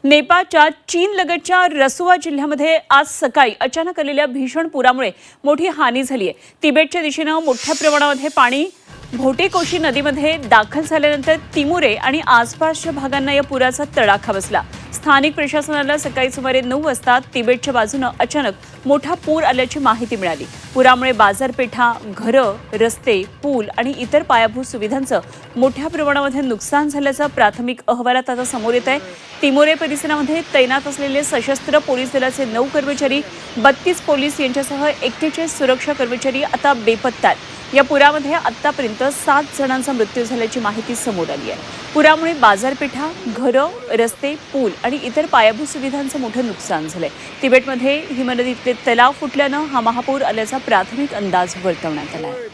नेपाळच्या चीनलगतच्या रसुआ जिल्ह्यामध्ये आज सकाळी अचानक आलेल्या भीषण पुरामुळे मोठी हानी झाली आहे। तिबेटच्या दिशेने मोठ्या प्रमाणामध्ये पाणी भोटेकोशी नदीमध्ये दाखल झाल्यानंतर तिमुरे आणि आसपासच्या भागांना या पुराचा तडाखा बसला। स्थानिक प्रशासनाला सकाळी सुमारे 9 वाजता तिबेटच्या बाजूने अचानक मोठा पूर आल्याची माहिती मिळाली। पुरामुळे बाजारपेठा, घरं, रस्ते, पूल आणि इतर पायाभूत सुविधांचं मोठ्या प्रमाणामध्ये नुकसान झाल्याचा प्राथमिक अहवालात आता समोर येत आहे। तिमोरे परिसरामध्ये तैनात असलेले सशस्त्र पोलीस दलाचे 9 कर्मचारी, 32 पोलीस यांच्यासह 41 सुरक्षा कर्मचारी आता बेपत्ता आहेत। या पुरामध्ये आतापर्यंत 7 जणांचा मृत्यू झाल्याची माहिती समोर आली आहे। पुरामुळे बाजारपेठा, घरं, रस्ते, पूल आणि इतर पायाभूत सुविधांचं मोठं नुकसान झालंय। तिबेटमध्ये हिमनदीतले तलाव फुटल्यानं हा महापूर आल्याचा प्राथमिक अंदाज वर्तवण्यात आला आहे।